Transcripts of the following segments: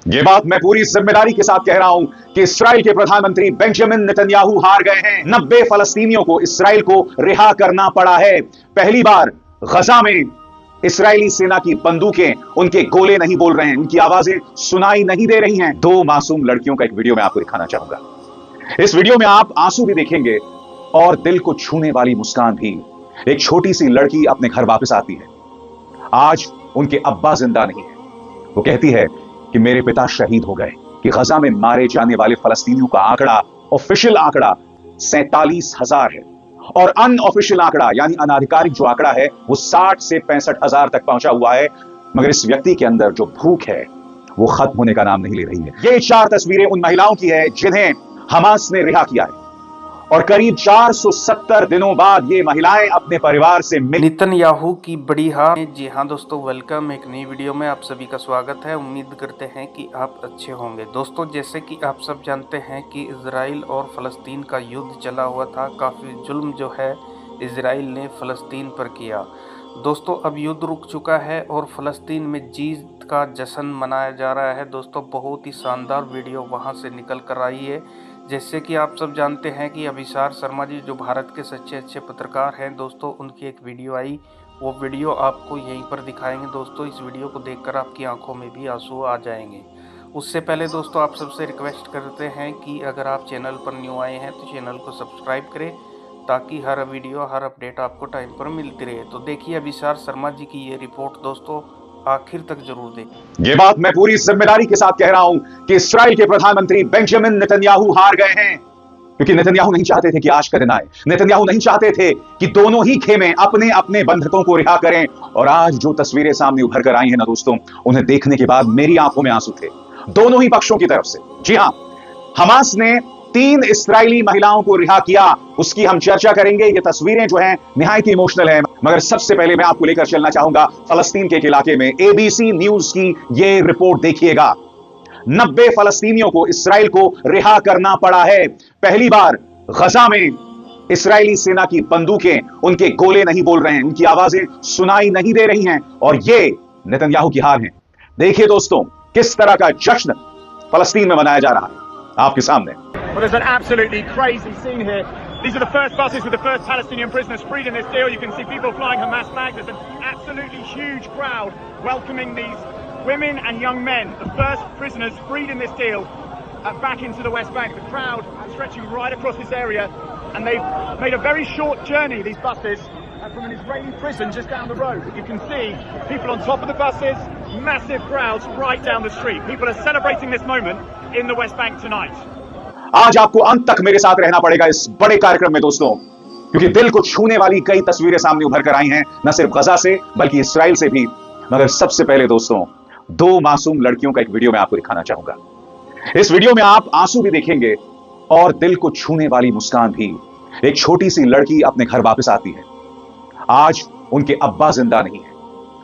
ये बात मैं पूरी जिम्मेदारी के साथ कह रहा हूं कि इस्राइल के प्रधानमंत्री बेंजामिन नेतन्याहू हार गए हैं। 90 फलस्तीनियों को इस्राइल को रिहा करना पड़ा है। पहली बार गजा में इस्राएली सेना की बंदूकें उनके गोले नहीं बोल रहे हैं, उनकी आवाजें सुनाई नहीं दे रही हैं। 2 मासूम लड़कियों का एक वीडियो मैं आपको दिखाना चाहूंगा। इस वीडियो में आप आंसू भी देखेंगे और दिल को छूने वाली मुस्कान भी। एक छोटी सी लड़की अपने घर वापस आती है। आज उनके अब्बा जिंदा नहीं है। वो कहती है कि मेरे पिता शहीद हो गए। कि गजा में मारे जाने वाले फलस्तीनियों का आंकड़ा, ऑफिशियल आंकड़ा 47,000 है और अनऑफिशियल आंकड़ा यानी अनाधिकारिक जो आंकड़ा है वो 60 से 65,000 तक पहुंचा हुआ है। मगर इस व्यक्ति के अंदर जो भूख है वो खत्म होने का नाम नहीं ले रही है। ये 4 तस्वीरें उन महिलाओं की है जिन्हें हमास ने रिहा किया है और करीब 470 दिनों बाद ये महिलाएं अपने परिवार से मिल। नेतन्याहू की बड़ी हार। जी हाँ दोस्तों, वेलकम एक नई वीडियो में आप सभी का स्वागत है। उम्मीद करते हैं कि आप अच्छे होंगे। दोस्तों, जैसे कि आप सब जानते हैं कि इजराइल और फ़लस्तीन का युद्ध चला हुआ था। काफ़ी जुल्म जो है इजराइल ने फ़लस्तीन पर किया। दोस्तों, अब युद्ध रुक चुका है और फ़लस्तीन में जीत का जश्न मनाया जा रहा है। दोस्तों, बहुत ही शानदार वीडियो वहाँ से निकल कर आई है। जैसे कि आप सब जानते हैं कि अभिसार शर्मा जी जो भारत के सच्चे अच्छे पत्रकार हैं, दोस्तों उनकी एक वीडियो आई। वो वीडियो आपको यहीं पर दिखाएंगे। दोस्तों, इस वीडियो को देखकर आपकी आंखों में भी आंसू आ जाएंगे। उससे पहले दोस्तों आप सबसे रिक्वेस्ट करते हैं कि अगर आप चैनल पर न्यू आए हैं तो चैनल को सब्सक्राइब करें ताकि हर वीडियो हर अपडेट आपको टाइम पर मिलती रहे। तो देखिए अभिसार शर्मा जी की ये रिपोर्ट दोस्तों, आखिर तक जरूर देखें। ये बात मैं पूरी जिम्मेदारी के साथ कह रहा हूं कि इस्राइल के प्रधानमंत्री बेंजामिन नेतन्याहू हार गए हैं। क्योंकि नेतन्याहू नहीं चाहते थे कि आज का दिन आए। नेतन्याहू नहीं चाहते थे कि दोनों ही खेमे अपने अपने बंधकों को रिहा करें। और आज जो तस्वीरें सामने उभर कर आई हैं ना दोस्तों, उन्हें देखने के बाद मेरी आंखों में आंसू थे, दोनों ही पक्षों की तरफ से। जी हां, हमास ने 3 इस्राएली महिलाओं को रिहा किया, उसकी हम चर्चा करेंगे। ये तस्वीरें जो हैं निहायत ही इमोशनल हैं। मगर सबसे पहले मैं आपको लेकर चलना चाहूंगा फलस्तीन के एक इलाके में। एबीसी न्यूज की ये रिपोर्ट देखिएगा। 90 फलस्तीनियों को इस्राएल को रिहा करना पड़ा है। पहली बार गजा में इस्राएली सेना की बंदूकें उनके गोले नहीं बोल रहे हैं, उनकी आवाजें सुनाई नहीं दे रही हैं और ये नेतन्याहू की हार है। देखिए दोस्तों, किस तरह का जश्न फलस्तीन में मनाया जा रहा है आपके सामने। Well, there's an absolutely crazy scene here. These are the first buses with the first Palestinian prisoners freed in this deal. You can see people flying Hamas flags. There's an absolutely huge crowd welcoming these women and young men, the first prisoners freed in this deal, back into the West Bank. The crowd stretching right across this area, and they've made a very short journey, these buses, from an Israeli prison just down the road. You can see people on top of the buses, massive crowds right down the street. People are celebrating this moment in the West Bank tonight. आज आपको अंत तक मेरे साथ रहना पड़ेगा इस बड़े कार्यक्रम में दोस्तों, क्योंकि दिल को छूने वाली कई तस्वीरें सामने उभर कर आई हैं, न सिर्फ गजा से बल्कि इस्राइल से भी। मगर सबसे पहले दोस्तों 2 मासूम लड़कियों का एक वीडियो मैं आपको दिखाना चाहूंगा। इस वीडियो में आप आंसू भी देखेंगे और दिल को छूने वाली मुस्कान भी। एक छोटी सी लड़की अपने घर वापस आती है। आज उनके अब्बा जिंदा नहीं है।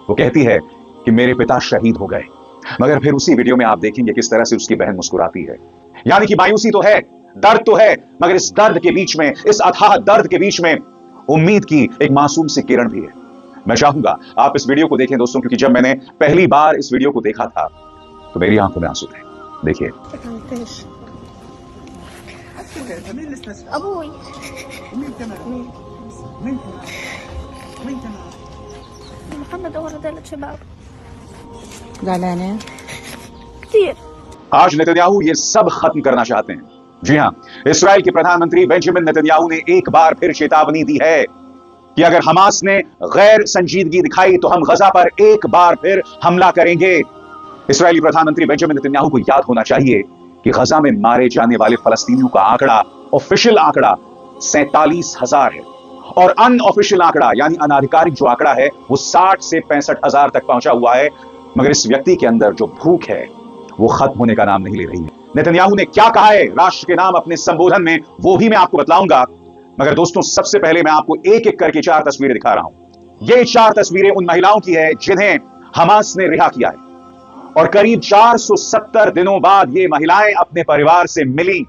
वो कहती है कि मेरे पिता शहीद हो गए। मगर फिर उसी वीडियो में आप देखेंगे किस तरह से उसकी बहन मुस्कुराती है। यानी कि मायूसी तो है, दर्द तो है, मगर इस दर्द के बीच में, इस अथाह दर्द के बीच में उम्मीद की एक मासूम सी किरण भी है। मैं चाहूंगा आप इस वीडियो को देखें दोस्तों, क्योंकि जब मैंने पहली बार इस वीडियो को देखा था तो मेरी आंखों में आंसू थे। देखिए। आज नेतन्याहू ये सब खत्म करना चाहते हैं। जी हां, इस्राएल के प्रधानमंत्री बेंजामिन नेतन्याहू ने एक बार फिर चेतावनी दी है कि अगर हमास ने गैर संजीदगी दिखाई तो हम गजा पर एक बार फिर हमला करेंगे। इस्राएली प्रधानमंत्री बेंजामिन नेतन्याहू को याद होना चाहिए कि गजा में मारे जाने वाले फलस्तीनियों का आंकड़ा, ऑफिशियल आंकड़ा 47,000 है और अनऑफिशियल आंकड़ा यानी अनाधिकारिक जो आंकड़ा है वो 60 से 65,000 तक पहुंचा हुआ है। मगर इस व्यक्ति के अंदर जो भूख है वो खत्म होने का नाम नहीं ले रही है। नेतन्याहू ने क्या कहा है राष्ट्र के नाम अपने संबोधन में, वो भी मैं आपको बतलाऊंगा। मगर दोस्तों, सबसे पहले मैं आपको एक एक करके 4 तस्वीरें दिखा रहा हूं। ये 4 तस्वीरें उन महिलाओं की है जिन्हें हमास ने रिहा किया है और करीब 470 दिनों बाद ये महिलाएं अपने परिवार से मिली।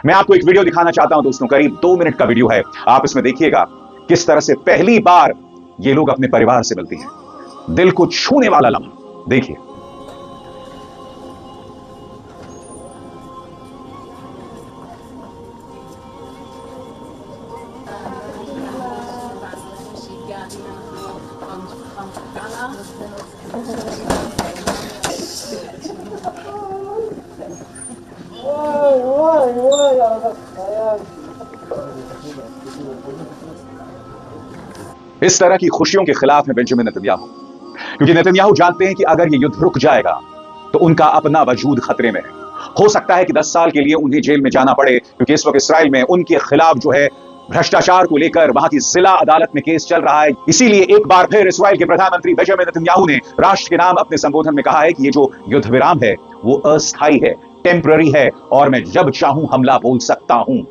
मैं आपको एक वीडियो दिखाना चाहता हूं दोस्तों, करीब 2 मिनट का वीडियो है। आप इसमें देखिएगा किस तरह से पहली बार ये लोग अपने परिवार से मिलती हैं। दिल को छूने वाला लम्हा देखिए। इस तरह की खुशियों के खिलाफ है बेंजामिन नेतन्याहू, क्योंकि नेतन्याहू जानते हैं कि अगर ये युद्ध रुक जाएगा तो उनका अपना वजूद खतरे में है। हो सकता है कि 10 साल के लिए उन्हें जेल में जाना पड़े, क्योंकि इस वक्त इस्राइल में उनके खिलाफ जो है भ्रष्टाचार को लेकर वहां की जिला अदालत में केस चल रहा है। इसीलिए एक बार फिर इस्राइल के प्रधानमंत्री बेंजामिन नेतन्याहू ने राष्ट्र के नाम अपने संबोधन में कहा है कि ये जो युद्ध विराम है वो अस्थायी है, टेम्पररी है, और मैं जब चाहूं हमला बोल सकता हूं।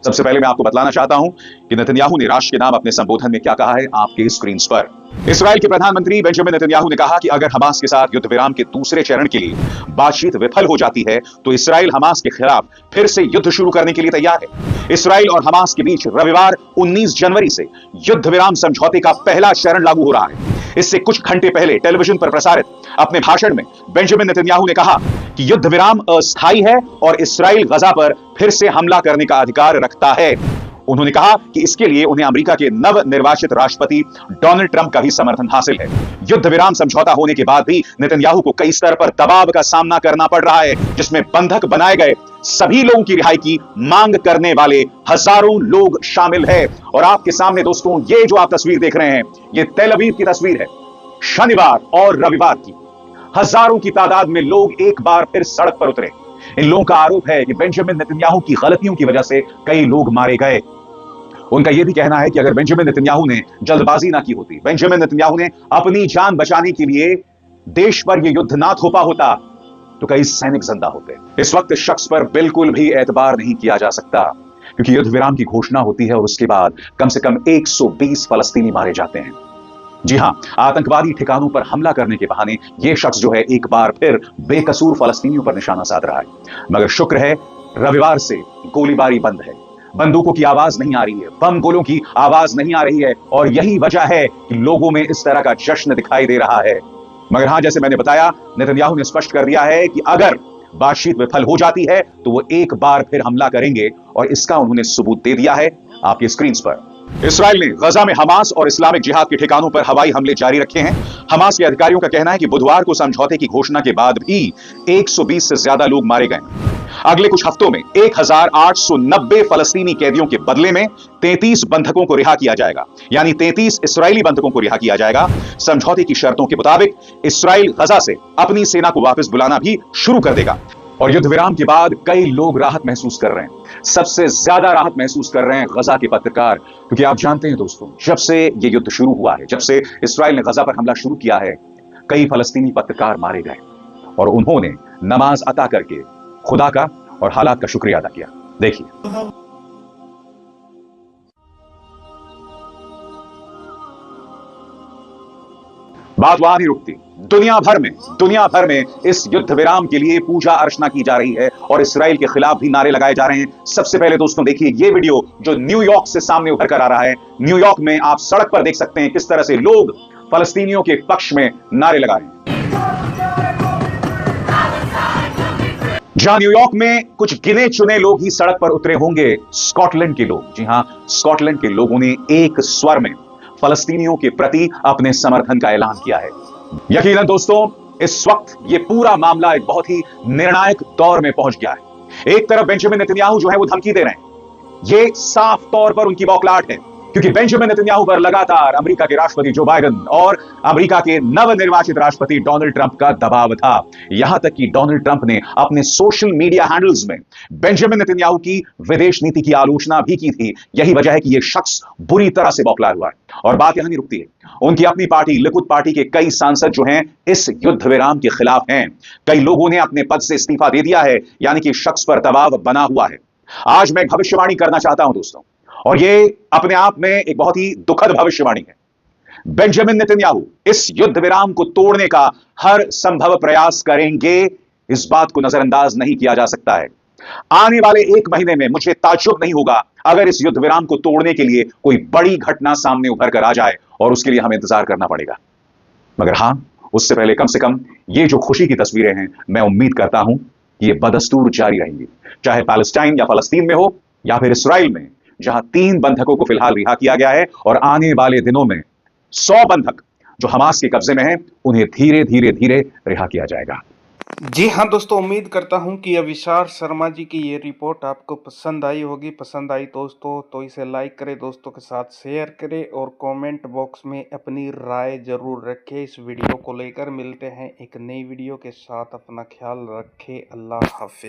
सबसे पहले मैं आपको बतलाना चाहता हूं कि नेतन्याहू ने राष्ट्र के नाम अपने संबोधन में क्या कहा है, आपके स्क्रीन पर। इस्राइल के प्रधानमंत्री बेंजामिन नेतन्याहू ने कहा कि अगर हमास के साथ युद्ध विराम के दूसरे चरण के लिए बातचीत विफल हो जाती है तो इस्राइल हमास के खिलाफ फिर से युद्ध शुरू करने के लिए तैयार है। इस्राइल और हमास के बीच रविवार 19 जनवरी से युद्ध विराम समझौते का पहला चरण लागू हो रहा है। इससे कुछ घंटे पहले टेलीविजन पर प्रसारित अपने भाषण में बेंजामिन नेतन्याहू ने कहा कि युद्ध विराम अस्थायी है और इस्राइल गजा पर फिर से हमला करने का अधिकार रखता है। उन्होंने कहा कि इसके लिए उन्हें अमेरिका के नवनिर्वाचित राष्ट्रपति डोनाल्ड ट्रंप का भी समर्थन हासिल है। युद्ध विराम समझौता होने के बाद भी नेतन्याहू को कई स्तर पर दबाव का सामना करना पड़ रहा है, जिसमें बंधक बनाए गए सभी लोगों की रिहाई की मांग करने वाले हजारों लोग शामिल है। और आपके सामने दोस्तों ये जो आप तस्वीर देख रहे हैं, ये तेल अवीव की तस्वीर है, शनिवार और रविवार की। हजारों की तादाद में लोग एक बार फिर सड़क पर उतरे। इन लोगों का आरोप है कि बेंजामिन नेतन्याहू की गलतियों की वजह से कई लोग मारे गए। उनका यह भी कहना है कि अगर बेंजामिन नेतन्याहू ने जल्दबाजी ना की होती, बेंजामिन नेतन्याहू ने अपनी जान बचाने के लिए देश पर यह युद्ध ना थोपा होता, तो कई सैनिक जिंदा होते। इस वक्त शख्स पर बिल्कुल भी एतबार नहीं किया जा सकता, क्योंकि युद्ध विराम की घोषणा होती है और उसके बाद कम से कम 120 फलस्तीनी मारे जाते हैं। जी हां, आतंकवादी ठिकानों पर हमला करने के बहाने यह शख्स जो है एक बार फिर बेकसूर फलस्तीनियों पर निशाना साध रहा है। मगर शुक्र है रविवार से गोलीबारी बंद है, बंदूकों की आवाज नहीं आ रही है, बम गोलों की आवाज नहीं आ रही है, और यही वजह है कि लोगों में इस तरह का जश्न दिखाई दे रहा है। मगर हां, जैसे मैंने बताया, नेतन्याहू ने स्पष्ट कर दिया है कि अगर बातचीत विफल हो जाती है तो वो एक बार फिर हमला करेंगे, और इसका उन्होंने सबूत दे दिया है आपकी स्क्रीन पर। इस्राइल ने गजा में हमास और इस्लामिक जिहाद के ठिकानों पर हवाई हमले जारी रखे हैं। हमास के अधिकारियों का कहना है कि बुधवार को समझौते की घोषणा के बाद भी 120 से ज्यादा लोग मारे गए। अगले कुछ हफ्तों में 1890 फलस्तीनी कैदियों के बदले में 33 बंधकों को रिहा किया जाएगा, यानी 33 इस्राएली बंधकों को रिहा किया जाएगा। समझौते की शर्तों के मुताबिक इस्राइल गजा से अपनी सेना को वापस बुलाना भी शुरू कर देगा। और युद्ध विराम के बाद कई लोग राहत महसूस कर रहे हैं। सबसे ज्यादा राहत महसूस कर रहे हैं गजा के पत्रकार, क्योंकि आप जानते हैं दोस्तों, जब से ये युद्ध शुरू हुआ है, जब से इस्राइल ने गजा पर हमला शुरू किया है, कई फलस्तीनी पत्रकार मारे गए और उन्होंने नमाज अता करके खुदा का और हालात का शुक्रिया अदा किया। देखिए। बात वहां नहीं रुकती। दुनिया भर में इस युद्ध विराम के लिए पूजा अर्चना की जा रही है और इस्राइल के खिलाफ भी नारे लगाए जा रहे हैं। सबसे पहले दोस्तों देखिए ये वीडियो जो न्यूयॉर्क से सामने उभर कर आ रहा है। न्यूयॉर्क में आप सड़क पर देख सकते हैं किस तरह से लोग फलस्तीनियों के पक्ष में नारे लगा रहे हैं। जहां न्यूयॉर्क में कुछ गिने चुने लोग ही सड़क पर उतरे होंगे, स्कॉटलैंड के लोग, जी हां, स्कॉटलैंड के लोगों ने एक स्वर में फलस्तीनियों के प्रति अपने समर्थन का ऐलान किया है। यकीनन दोस्तों, इस वक्त ये पूरा मामला एक बहुत ही निर्णायक दौर में पहुंच गया है। एक तरफ बेंजामिन नेतन्याहू जो है वो धमकी दे रहे हैं, ये साफ तौर पर उनकी बौखलाहट है, क्योंकि बेंजामिन नेतन्याहू पर लगातार अमेरिका के राष्ट्रपति जो बाइडेन और अमेरिका के नवनिर्वाचित राष्ट्रपति डोनाल्ड ट्रंप का दबाव था। यहां तक कि डोनाल्ड ट्रंप ने अपने सोशल मीडिया हैंडल्स में बेंजामिन नेतन्याहू की विदेश नीति की आलोचना भी की थी। यही वजह है कि यह शख्स बुरी तरह से बौखलाया हुआ है। और बात यहां नहीं रुकती है। उनकी अपनी पार्टी लिकुद पार्टी के कई सांसद जो हैं इस युद्ध विराम के खिलाफ हैं। कई लोगों ने अपने पद से इस्तीफा दे दिया है, यानी कि शख्स पर दबाव बना हुआ है। आज मैं भविष्यवाणी करना चाहता हूं दोस्तों, और यह अपने आप में एक बहुत ही दुखद भविष्यवाणी है। बेंजामिन नेतन्याहू इस युद्ध विराम को तोड़ने का हर संभव प्रयास करेंगे, इस बात को नजरअंदाज नहीं किया जा सकता है। आने वाले 1 महीने में मुझे ताज्जुब नहीं होगा अगर इस युद्ध विराम को तोड़ने के लिए कोई बड़ी घटना सामने उभर कर आ जाए, और उसके लिए हमें इंतजार करना पड़ेगा। मगर हां, उससे पहले कम से कम ये जो खुशी की तस्वीरें हैं, मैं उम्मीद करता हूं कि ये बदस्तूर जारी रहेंगी, चाहे पैलेस्टाइन या फलस्तीन में हो या फिर इसराइल में, जहां 3 बंधकों को फिलहाल रिहा किया गया है, और आने वाले दिनों में 100 बंधक जो हमास के कब्जे में हैं, उन्हें धीरे धीरे रिहा किया जाएगा। जी हाँ दोस्तों, उम्मीद करता हूँ कि अविशार शर्मा जी की ये रिपोर्ट आपको पसंद आई होगी। पसंद आई दोस्तों तो इसे लाइक करें, दोस्तों के साथ शेयर करें और कमेंट बॉक्स में अपनी राय जरूर रखें। इस वीडियो को लेकर मिलते हैं एक नई वीडियो के साथ। अपना ख्याल रखें। अल्लाह हाफिज।